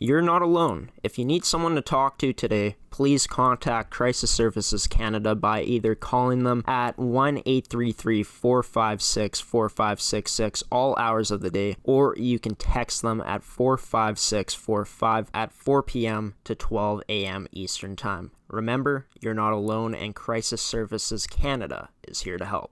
You're not alone. If you need someone to talk to today, please contact Crisis Services Canada by either calling them at 1-833-456-4566 all hours of the day, or you can text them at 45645 at 4 p.m. to 12 a.m. Eastern Time. Remember, you're not alone, and Crisis Services Canada is here to help.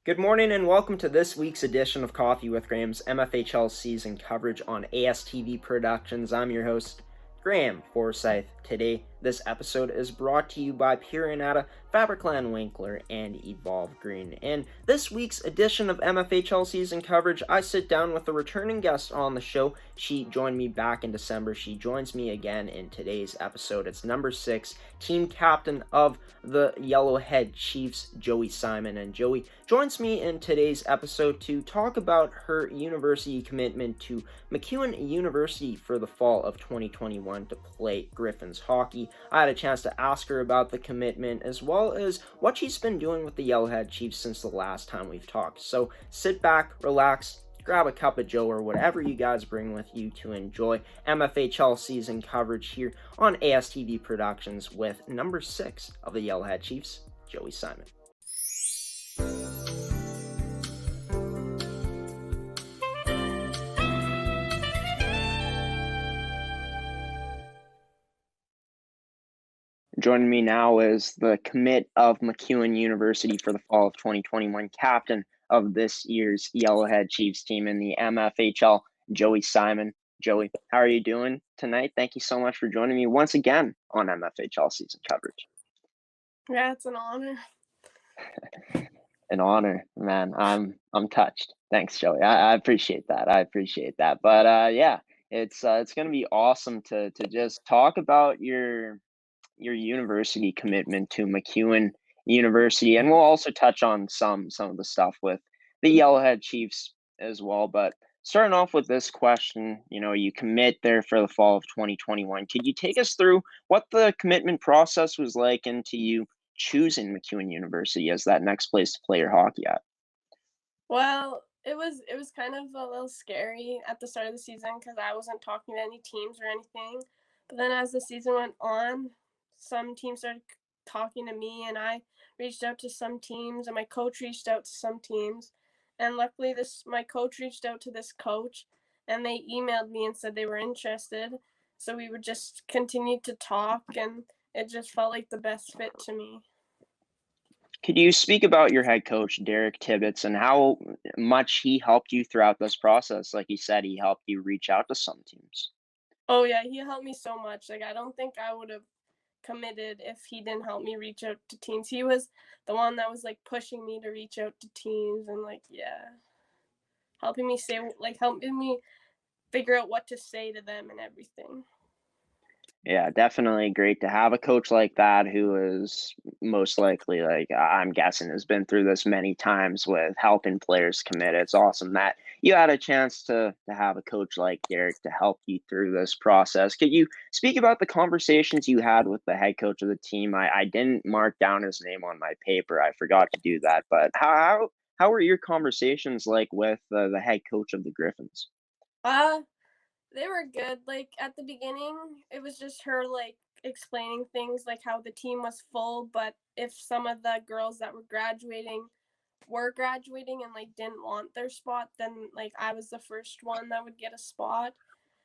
Good morning and welcome to this week's edition of Coffee with Graeme's MFHL Season Coverage on ASTV Productions. I'm your host, Graeme Forsyth. Today, this episode is brought to you by Anada, Fabricland, Winkler, and Evolve Green. In this week's edition of MFHL Season Coverage, I sit down with a returning guest on the show. She joined me back in December. She joins me again in today's episode. It's number 6, team captain of the Yellowhead Chiefs, Joie Simon. And Joie joins me in today's episode to talk about her university commitment to MacEwan University for the fall of 2021 to play Griffins hockey. I had a chance to ask her about the commitment as well as what she's been doing with the Yellowhead Chiefs since the last time we've talked. So sit back, relax, grab a cup of Joe or whatever you guys bring with you to enjoy MFHL season coverage here on ASTV Productions with number 6 of the Yellowhead Chiefs, Joie Simon. Joining me now is the commit of MacEwan University for the fall of 2021, captain of this year's Yellowhead Chiefs team in the MFHL, Joie Simon. Joie, how are you doing tonight? Thank you so much for joining me once again on MFHL season coverage. Yeah, it's an honor. An honor, man. I'm touched. Thanks, Joie. I appreciate that. But yeah, it's going to be awesome to just talk about your university commitment to MacEwan University, and we'll also touch on some of the stuff with the Yellowhead Chiefs as well. But starting off with this question, you commit there for the fall of 2021. Could you take us through what the commitment process was like into you choosing MacEwan University as that next place to play your hockey at? Well, it was kind of a little scary at the start of the season because I wasn't talking to any teams or anything. But then as the season went on, some teams started talking to me, and I reached out to some teams, and my coach reached out to some teams. And luckily, my coach reached out to this coach, and they emailed me and said they were interested. So we would just continue to talk, and it just felt like the best fit to me. Could you speak about your head coach, Derek Tibbetts, and how much he helped you throughout this process? Like you said, he helped you reach out to some teams. Oh, yeah, he helped me so much. Like, I don't think I would have committed if he didn't help me reach out to teams. He was the one that was, like, pushing me to reach out to teams and, like, yeah, helping me figure out what to say to them and everything. Yeah, definitely great to have a coach like that who is most likely, like I'm guessing, has been through this many times with helping players commit. It's awesome that you had a chance to have a coach like Derek to help you through this process. Could you speak about the conversations you had with the head coach of the team? I didn't mark down his name on my paper. I forgot to do that. But how were your conversations like with the head coach of the Griffins? They were good. Like, at the beginning, it was just her, like, explaining things, like how the team was full, but if some of the girls that were graduating and, like, didn't want their spot, then, like, I was the first one that would get a spot.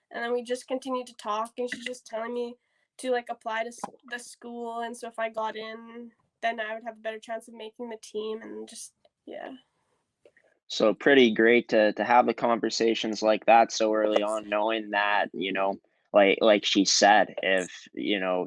And then we just continued to talk, and she's just telling me to, like, apply to the school, and so if I got in, then I would have a better chance of making the team, and just, yeah. So pretty great to have the conversations like that so early on, knowing that, like she said, if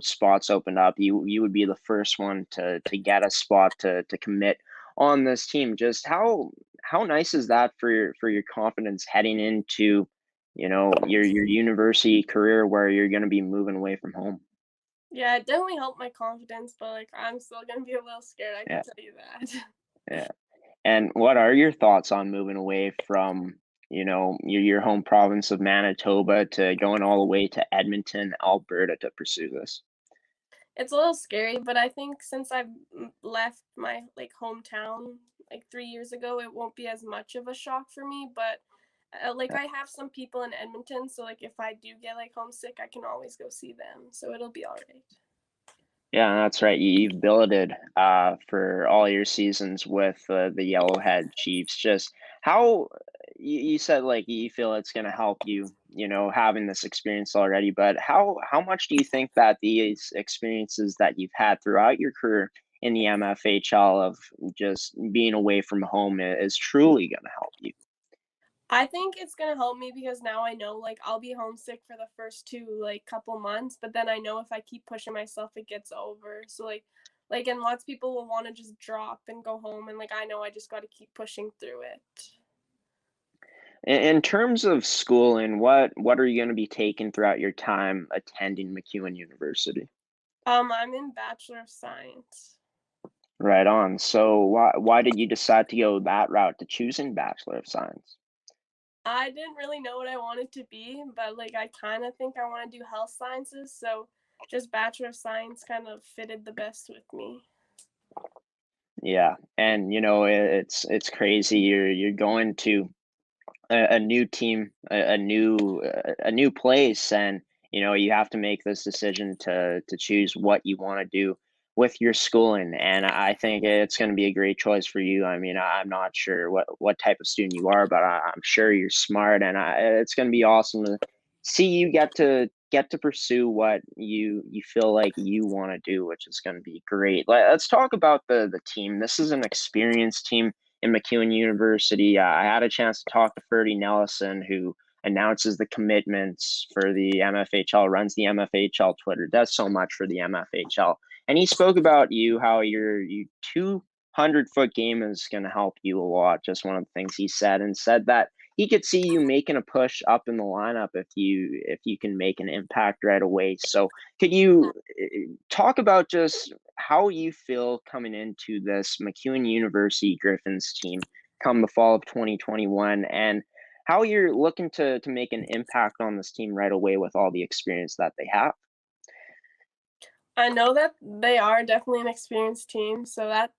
spots opened up, you would be the first one to get a spot to commit on this team. Just how nice is that for your confidence heading into your university career where you're going to be moving away from home? Yeah, it definitely helped my confidence, but like I'm still gonna be a little scared. I can Yeah, tell you that. yeah. And what are your thoughts on moving away from, your home province of Manitoba to going all the way to Edmonton, Alberta to pursue this? It's a little scary, but I think since I've left my like hometown like 3 years ago, it won't be as much of a shock for me. But like Yeah, I have some people in Edmonton, so like if I do get like homesick, I can always go see them. So it'll be all right. yeah, that's right. You've billeted for all your seasons with the Yellowhead Chiefs. Just how you said like you feel it's going to help you, having this experience already. But how much do you think that these experiences that you've had throughout your career in the MFHL of just being away from home is truly going to help you? I think it's gonna help me because now I know like I'll be homesick for the first two like couple months, but then I know if I keep pushing myself, it gets over. So like and lots of people will want to just drop and go home, and like I know I just got to keep pushing through it. In terms of schooling, what are you going to be taking throughout your time attending MacEwan University? I'm in Bachelor of Science. Right on. So why did you decide to go that route to choosing Bachelor of Science? I didn't really know what I wanted to be, but like I kind of think I want to do health sciences, so just Bachelor of Science kind of fitted the best with me. Yeah, and it's crazy. You're going to a new team, a new place, and you have to make this decision to choose what you want to do with your schooling. And I think it's going to be a great choice for you. I mean, I'm not sure what type of student you are, but I'm sure you're smart, and it's going to be awesome to see you get to pursue what you feel like you want to do, which is going to be great. Let's talk about the team. This is an experienced team in MacEwan University. I had a chance to talk to Ferdy Nelson, who announces the commitments for the MFHL, runs the MFHL Twitter, does so much for the MFHL. And he spoke about how your 200-foot game is going to help you a lot. Just one of the things he said, and said that he could see you making a push up in the lineup if you can make an impact right away. So could you talk about just how you feel coming into this MacEwan University Griffins team come the fall of 2021, and how you're looking to make an impact on this team right away with all the experience that they have? I know that they are definitely an experienced team, so that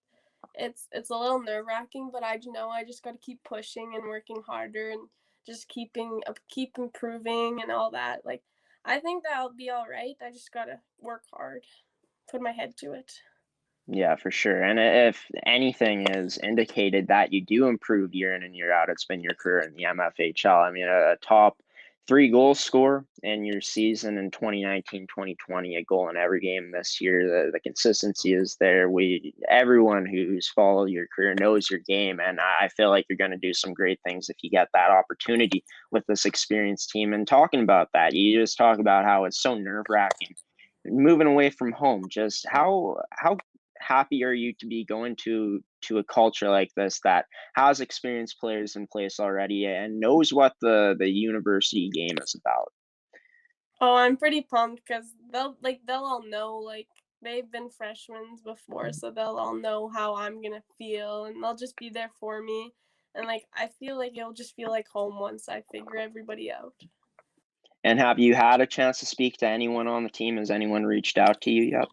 it's a little nerve wracking, but I know I just got to keep pushing and working harder and just keep improving and all that. Like I think that I'll be all right. I just gotta work hard, put my head to it. Yeah, for sure. And if anything is indicated that you do improve year in and year out, it's been your career in the MFHL. I mean, a top three goal scorer in your season in 2019, 2020, a goal in every game this year. The consistency is there. Everyone who's followed your career knows your game. And I feel like you're going to do some great things if you get that opportunity with this experienced team. And talking about that, you just talk about how it's so nerve wracking moving away from home. Just how happy are you to be going to a culture like this that has experienced players in place already and knows what the university game is about? Oh, I'm pretty pumped because they'll all know like they've been freshmen before, so they'll all know how I'm gonna feel, and they'll just be there for me. And like I feel like it'll just feel like home once I figure everybody out. And have you had a chance to speak to anyone on the team? Has anyone reached out to you yet?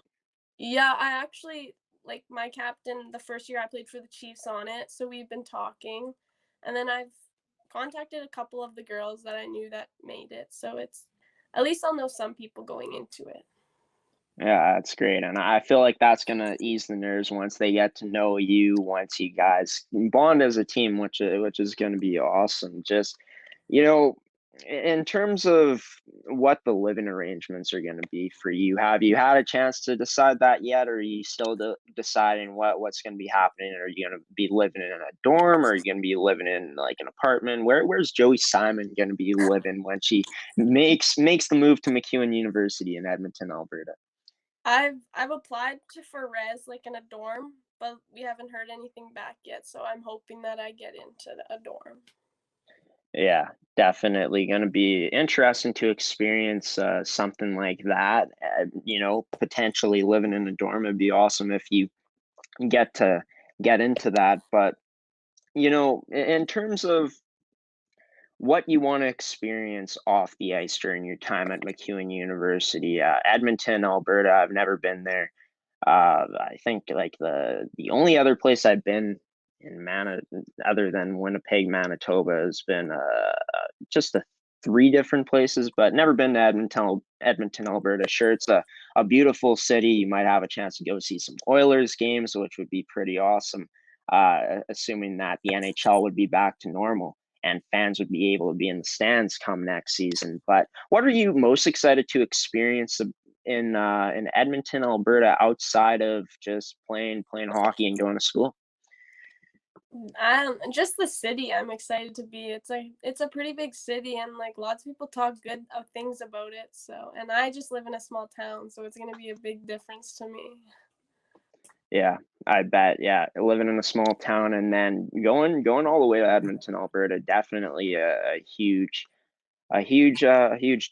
Yeah, I actually like my captain the first year I played for the Chiefs on it, so we've been talking. And then I've contacted a couple of the girls that I knew that made it. So it's at least I'll know some people going into it. Yeah, that's great. And I feel like that's gonna ease the nerves once they get to know you, once you guys bond as a team, which is gonna be awesome. Just, you know, in terms of what the living arrangements are going to be for you, have you had a chance to decide that yet, or are you still deciding what's going to be happening? Are you going to be living in a dorm, or are you going to be living in like an apartment? Where's Joie Simon going to be living when she makes the move to MacEwan University in Edmonton, Alberta? I've applied for res like in a dorm, but we haven't heard anything back yet. So I'm hoping that I get into a dorm. Yeah, definitely going to be interesting to experience something like that. Potentially living in a dorm would be awesome if you get to get into that. But in terms of what you want to experience off the ice during your time at MacEwan University, Edmonton, Alberta, I've never been there. I think like the only other place I've been in other than Winnipeg, Manitoba, has been just the three different places, but never been to Edmonton, Alberta. Sure, it's a beautiful city. You might have a chance to go see some Oilers games, which would be pretty awesome. Assuming that the NHL would be back to normal and fans would be able to be in the stands come next season. But what are you most excited to experience in Edmonton, Alberta, outside of just playing hockey and going to school? Just the city. I'm excited to be. It's a pretty big city, and like lots of people talk good of things about it. So, and I just live in a small town, so it's gonna be a big difference to me. Yeah, I bet. Yeah, living in a small town and then going all the way to Edmonton, Alberta, definitely a huge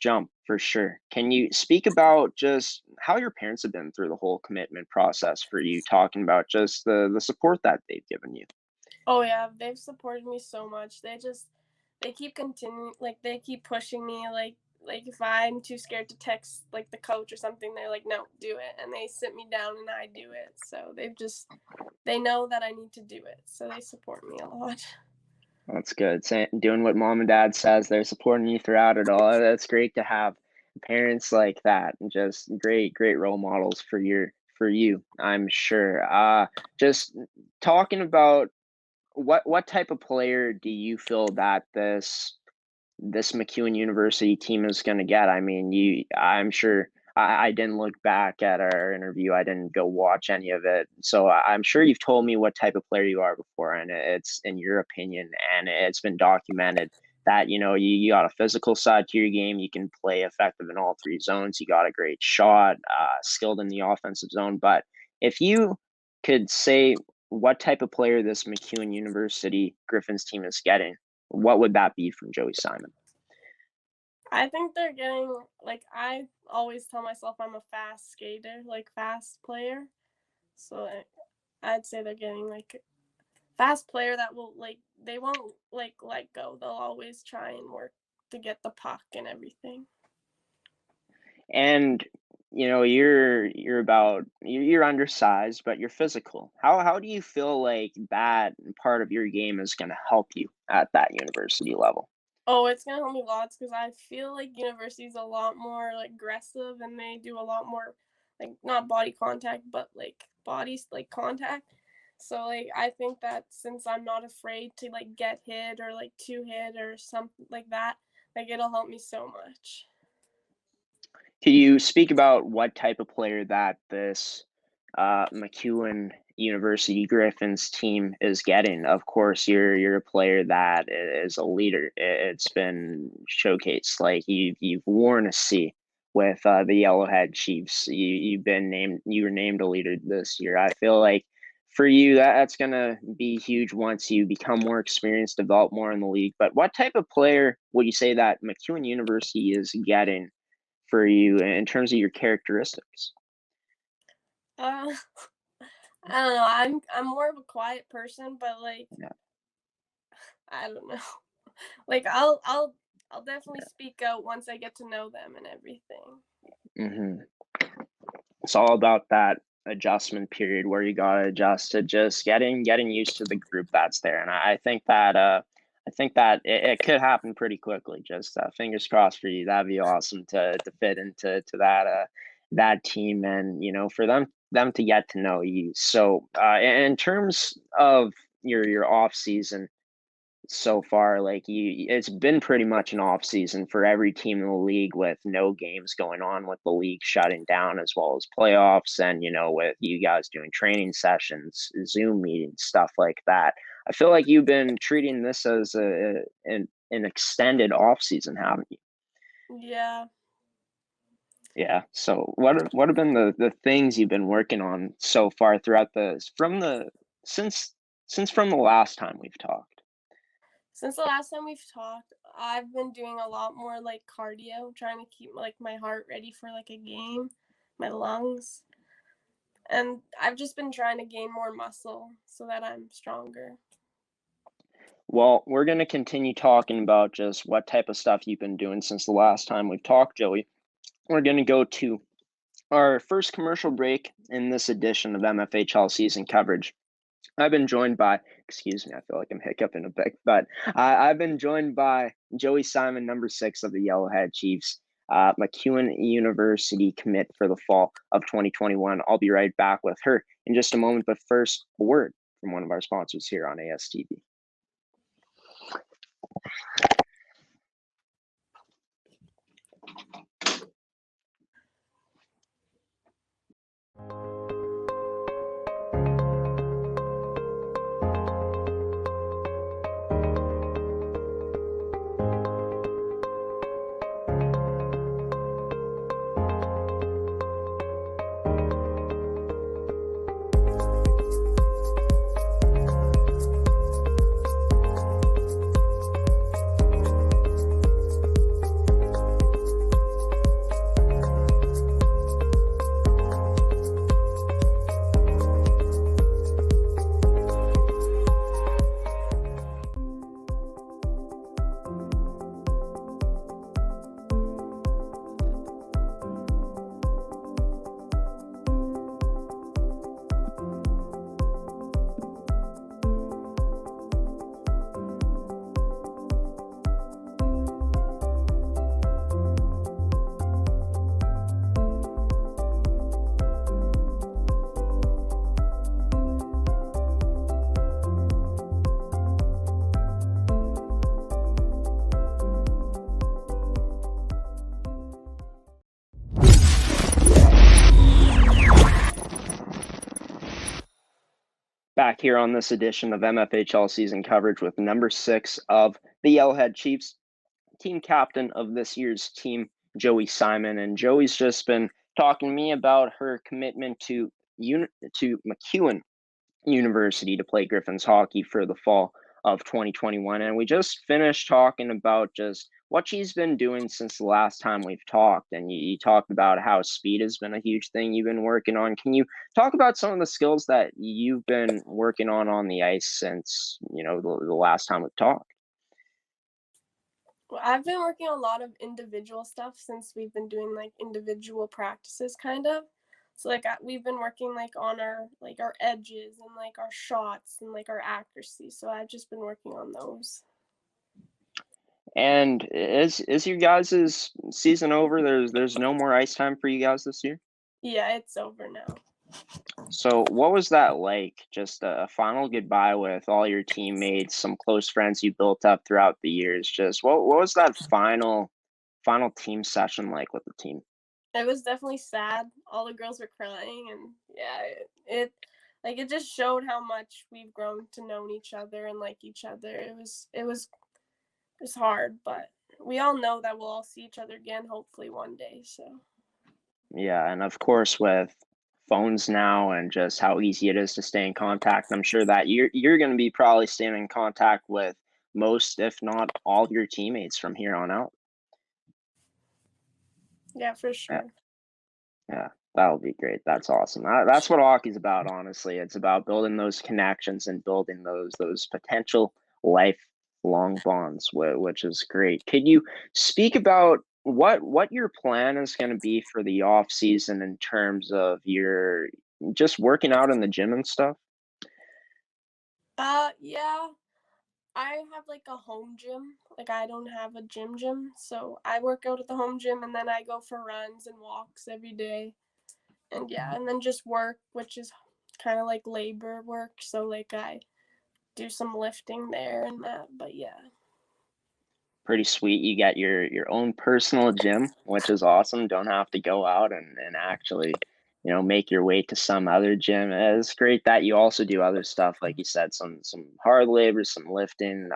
jump for sure. Can you speak about just how your parents have been through the whole commitment process for you, talking about just the support that they've given you? Oh yeah, they've supported me so much. They keep continuing, like they keep pushing me. Like if I'm too scared to text like the coach or something, they're like, no, do it, and they sit me down and I do it. So they know that I need to do it, so they support me a lot. That's good. Doing what mom and dad says, they're supporting you throughout it all. That's great to have parents like that, and just great role models for you. I'm sure. Just talking about what type of player do you feel that this MacEwan University team is going to get? I mean, I'm sure I didn't look back at our interview. I didn't go watch any of it. So I'm sure you've told me what type of player you are before, and it's in your opinion, and it's been documented that, you got a physical side to your game. You can play effective in all three zones. You got a great shot, skilled in the offensive zone. But if you could say what type of player this MacEwan University Griffins team is getting, what would that be from Joie Simon? I think they're getting, like, I always tell myself I'm a fast skater, like fast player. So I'd say they're getting like a fast player that will like they won't like let go. They'll always try and work to get the puck and everything. And you're undersized, but you're physical. How do you feel like that part of your game is going to help you at that university level? Oh, it's gonna help me lots because I feel like university's a lot more like aggressive and they do a lot more like not body contact but like bodies like contact. So like I think that since I'm not afraid to like get hit or like to hit or something like that, like it'll help me so much. Can you speak about what type of player that this MacEwan University Griffins team is getting? Of course, you're a player that is a leader. It's been showcased. Like you've worn a C with the Yellowhead Chiefs. You were named a leader this year. I feel like for you that's gonna be huge once you become more experienced, develop more in the league. But what type of player would you say that MacEwan University is getting for you in terms of your characteristics? Uh, I don't know. I'm more of a quiet person, but like Yeah. I don't know. Like I'll definitely speak out once I get to know them and everything. Hmm. It's all about that adjustment period where you gotta adjust to just getting used to the group that's there, and I think that it could happen pretty quickly. Just fingers crossed for you. That'd be awesome to fit into that team, and for them to get to know you. So in terms of your off season, so far, like it's been pretty much an off season for every team in the league with no games going on, with the league shutting down as well as playoffs, and with you guys doing training sessions, Zoom meetings, stuff like that. I feel like you've been treating this as an extended off season, haven't you? Yeah. Yeah. So what have been the things you've been working on so far throughout since from the last time we've talked? Since the last time we've talked, I've been doing a lot more like cardio, trying to keep like my heart ready for like a game, my lungs. And I've just been trying to gain more muscle so that I'm stronger. Well, we're going to continue talking about just what type of stuff you've been doing since the last time we've talked, Joey. We're going to go to our first commercial break in this edition of MFHL Season Coverage. I've been joined by, excuse me, I feel like I'm hiccuping a bit, but I've been joined by Joie Simon, number 6 of the Yellowhead Chiefs, MacEwan University commit for the fall of 2021. I'll be right back with her in just a moment, but first, a word from one of our sponsors here on ASTV. Back here on this edition of MFHL Season Coverage with number 6 of the Yellowhead Chiefs, team captain of this year's team, Joie Simon. And Joey's just been talking to me about her commitment to MacEwan University to play Griffins hockey for the fall of 2021. And we just finished talking about just what she's been doing since the last time we've talked. And you talked about how speed has been a huge thing you've been working on. Can you talk about some of the skills that you've been working on the ice since, the last time we've talked? Well, I've been working on a lot of individual stuff since we've been doing like individual practices kind of. So like we've been working like on our edges and like our shots and like our accuracy. So I've just been working on those. And is your guys' season over? There's no more ice time for you guys this year? Yeah, it's over now. So what was that like? Just a final goodbye with all your teammates, some close friends you built up throughout the years. Just what was that final team session like with the team? It was definitely sad. All the girls were crying, and yeah, it just showed how much we've grown to know each other and like each other. It was hard, but we all know that we'll all see each other again, hopefully one day. So Yeah, and of course with phones now and just how easy it is to stay in contact, I'm sure that you're going to be probably staying in contact with most, if not all, of your teammates from here on out. yeah, for Yeah. sure. Yeah, that'll be great. That's awesome. That's what hockey's about, honestly. It's about building those connections and building those potential lifelong bonds, which is great. Could you speak about what your plan is going to be for the off season in terms of your just working out in the gym and stuff? Yeah, I have like a home gym. Like I don't have a gym, so I work out at the home gym and then I go for runs and walks every day. And yeah, and then just work, which is kind of like labor work. So like I do some lifting there and that. But yeah. Pretty sweet. You got your own personal gym, which is awesome. Don't have to go out and actually, make your way to some other gym. It's great that you also do other stuff, like you said, some hard labor, some lifting,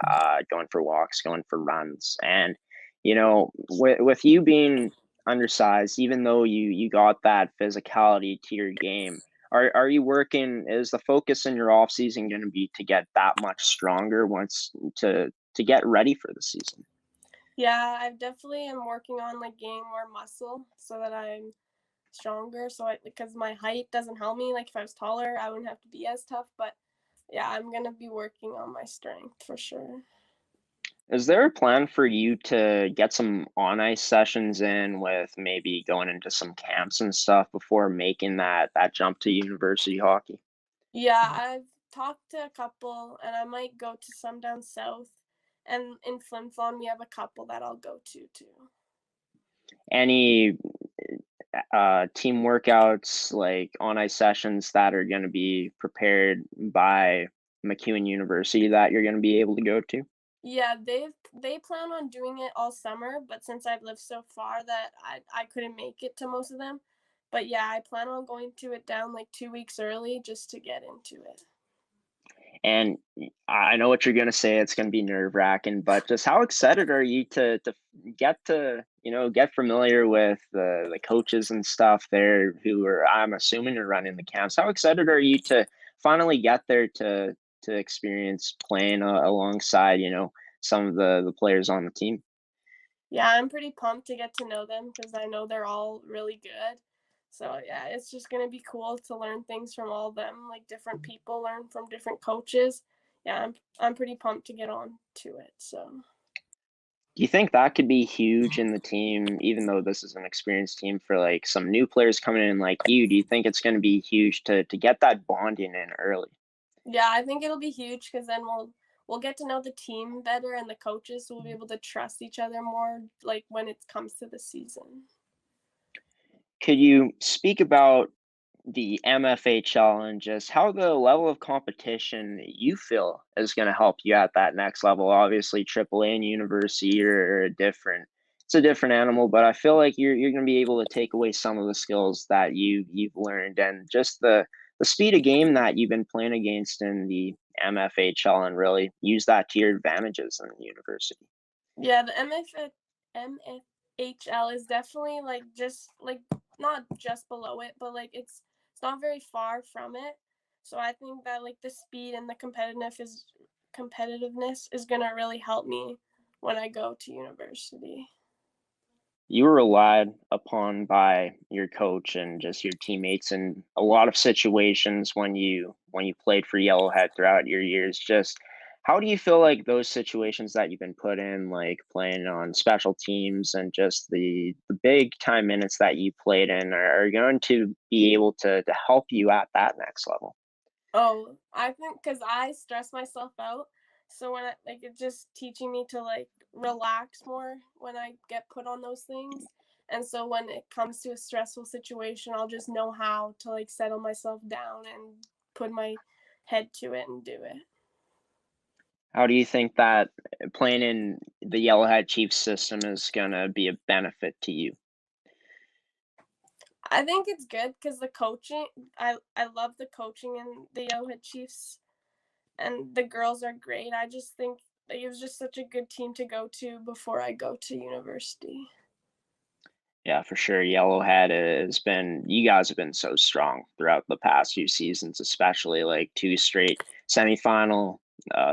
going for walks, going for runs. And, with you being undersized, even though you got that physicality to your game, are you working, is the focus in your off season going to be to get that much stronger once to get ready for the season? Yeah, I definitely am working on like gaining more muscle so that I'm stronger. Because my height doesn't help me. Like if I was taller, I wouldn't have to be as tough. But yeah, I'm gonna be working on my strength for sure. Is there a plan for you to get some on ice sessions in with maybe going into some camps and stuff before making that jump to university hockey? Yeah, I've talked to a couple, and I might go to some down south. And in Flim Flam, we have a couple that I'll go to too. Any team workouts, like on ice sessions that are going to be prepared by MacEwan University that you're going to be able to go to? Yeah, they plan on doing it all summer, but since I've lived so far that I couldn't make it to most of them. But yeah, I plan on going to it down like 2 weeks early just to get into it. And I know what you're gonna say, it's gonna be nerve-wracking, but just how excited are you to get to, get familiar with the coaches and stuff there who are, I'm assuming, are running the camps? How excited are you to finally get there to experience playing alongside, some of the players on the team? Yeah, I'm pretty pumped to get to know them because I know they're all really good. So yeah, it's just gonna be cool to learn things from all of them, like different people learn from different coaches. Yeah, I'm pretty pumped to get on to it. So Do you think that could be huge in the team, even though this is an experienced team for like some new players coming in like you? Do you think it's going to be huge to get that bonding in early? yeah, I think it'll be huge because then we'll get to know the team better and the coaches, so we'll be able to trust each other more, like when it comes to the season. Could you speak about the MFHL and just how the level of competition you feel is going to help you at that next level? Obviously, AAA and university are different. It's a different animal, but I feel like you're going to be able to take away some of the skills that you've learned and just the speed of game that you've been playing against in the MFHL and really use that to your advantages in the university. Yeah, the MFHL is definitely like just like not just below it, but like it's not very far from it. So I think that like the speed and the competitiveness is gonna really help me when I go to university. You were relied upon by your coach and just your teammates in a lot of situations when you played for Yellowhead throughout your years. Just how do you feel like those situations that you've been put in, like playing on special teams and just the big time minutes that you played in, are going to be able to help you at that next level? Oh, I think because I stress myself out, so when I like it's just teaching me to like relax more when I get put on those things. And so when it comes to a stressful situation, I'll just know how to like settle myself down and put my head to it and do it. How do you think that playing in the Yellowhead Chiefs system is gonna be a benefit to you? I think it's good because the coaching, I love the coaching in the Yellowhead Chiefs, and the girls are great. I just think like, it was just such a good team to go to before I go to university. Yeah, for sure. Yellowhead has been, you guys have been so strong throughout the past few seasons, especially like two straight semifinal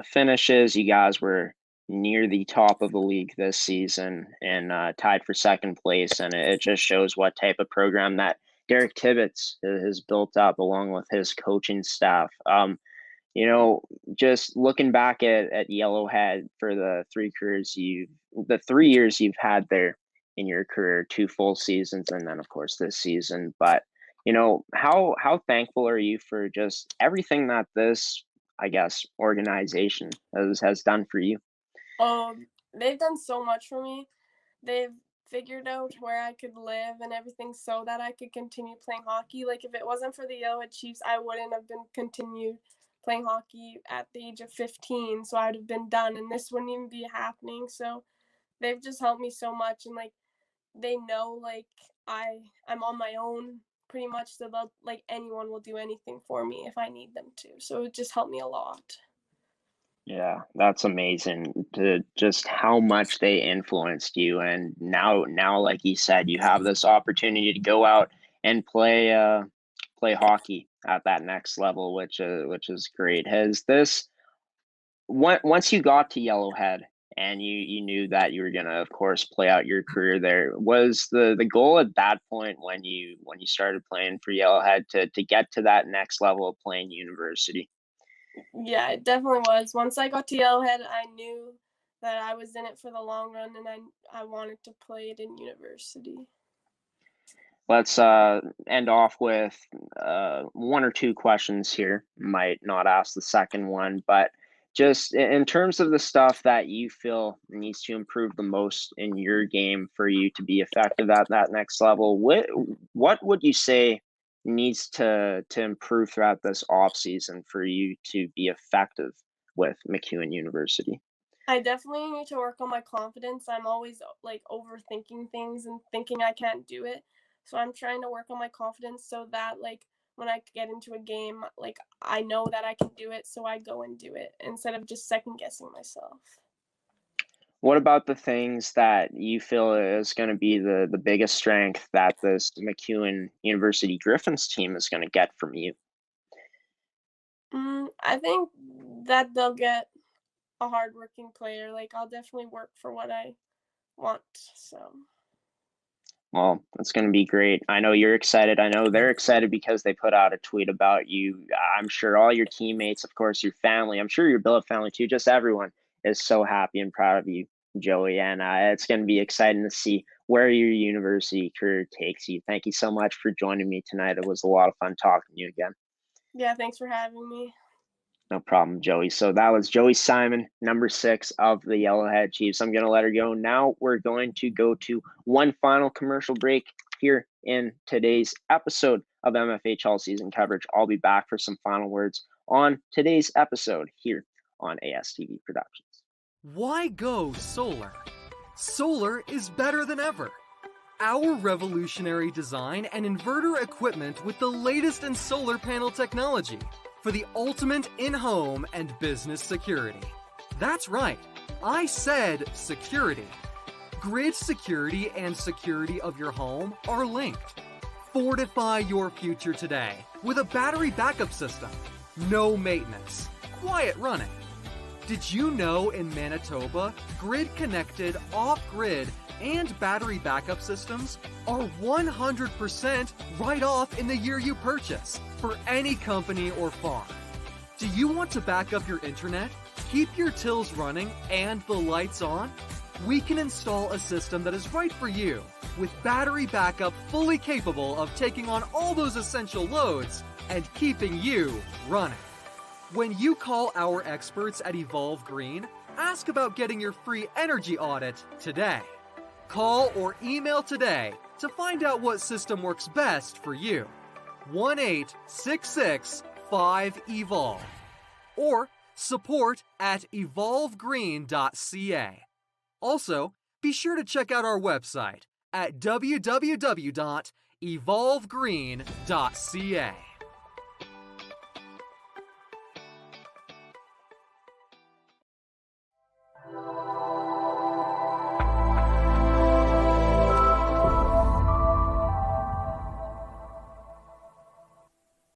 finishes. You guys were near the top of the league this season and tied for second place. And it just shows what type of program that Derek Tibbetts has built up along with his coaching staff. You know, just looking back at Yellowhead for the 3 years you've had there in your career, two full seasons, and then of course this season. But how thankful are you for just everything that this, I guess, organization has done for you? They've done so much for me. They've figured out where I could live and everything so that I could continue playing hockey. Like if it wasn't for the Yellowhead Chiefs, I wouldn't have been continued playing hockey at the age of 15, so I'd have been done, and this wouldn't even be happening. So they've just helped me so much, and like they know like I'm on my own pretty much, so they'll, like anyone will do anything for me if I need them to. So it just helped me a lot. Yeah, that's amazing to just how much they influenced you. And now, like you said, you have this opportunity to go out and play hockey at that next level, which is great. Has this once you got to Yellowhead and you knew that you were gonna, of course, play out your career there, was the goal at that point when you started playing for Yellowhead to get to that next level of playing university? Yeah, it definitely was. Once I got to Yellowhead, I knew that I was in it for the long run, and I wanted to play it in university. Let's end off with one or two questions here. Might not ask the second one, but just in terms of the stuff that you feel needs to improve the most in your game for you to be effective at that next level, what would you say needs to improve throughout this off season for you to be effective with MacEwan University? I definitely need to work on my confidence. I'm always like overthinking things and thinking I can't do it. So I'm trying to work on my confidence so that like when I get into a game, like I know that I can do it, so I go and do it instead of just second guessing myself. What about the things that you feel is going to be the biggest strength that this MacEwan University Griffins team is going to get from you? I think that they'll get a hardworking player. Like I'll definitely work for what I want. So Well, it's going to be great. I know you're excited. I know they're excited because they put out a tweet about you. I'm sure all your teammates, of course, your family, I'm sure your billet family too, just everyone is so happy and proud of you, Joey. And it's going to be exciting to see where your university career takes you. Thank you so much for joining me tonight. It was a lot of fun talking to you again. yeah, thanks for having me. No problem, Joey. So that was Joey Simon, number 6 of the Yellowhead Chiefs. I'm going to let her go. Now we're going to go to one final commercial break here in today's episode of MFHL Season Coverage. I'll be back for some final words on today's episode here on ASTV Productions. Why go solar? Solar is better than ever. Our revolutionary design and inverter equipment with the latest in solar panel technology for the ultimate in-home and business security. That's right, I said security. Grid security and security of your home are linked. Fortify your future today with a battery backup system. No maintenance, quiet running. Did you know in Manitoba, grid-connected, off-grid, and battery backup systems are 100% right off in the year you purchase for any company or farm? Do you want to back up your internet, keep your tills running, and the lights on? We can install a system that is right for you with battery backup fully capable of taking on all those essential loads and keeping you running. When you call our experts at Evolve Green, ask about getting your free energy audit today. Call or email today to find out what system works best for you. 1-866-5EVOLVE or support@evolvegreen.ca. Also, be sure to check out our website at www.evolvegreen.ca.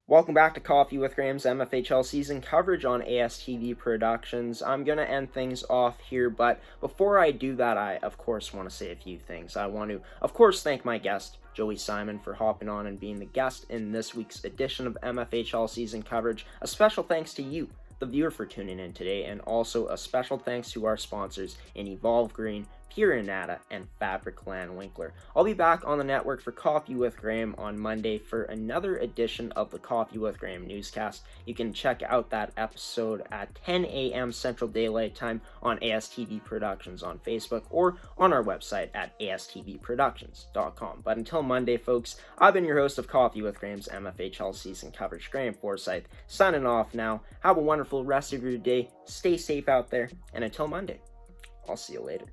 Welcome back to Coffee with Graham's MFHL season coverage on ASTV Productions. I'm going to end things off here, but before I do that, I, of course, want to say a few things. I want to, of course, thank my guest, Joie Simon, for hopping on and being the guest in this week's edition of MFHL season coverage. A special thanks to you, the viewer, for tuning in today, and also a special thanks to our sponsors in Evolve Green, here in Anada, and Fabricland Winkler. I'll be back on the network for Coffee with Graeme on Monday for another edition of the Coffee with Graeme Newscast. You can check out that episode at 10 a.m. Central Daylight Time on ASTV Productions on Facebook or on our website at astvproductions.com. But until Monday, folks, I've been your host of Coffee with Graeme's MFHL Season Coverage, Graeme Forsyth, signing off now. Have a wonderful rest of your day. Stay safe out there, and until Monday, I'll see you later.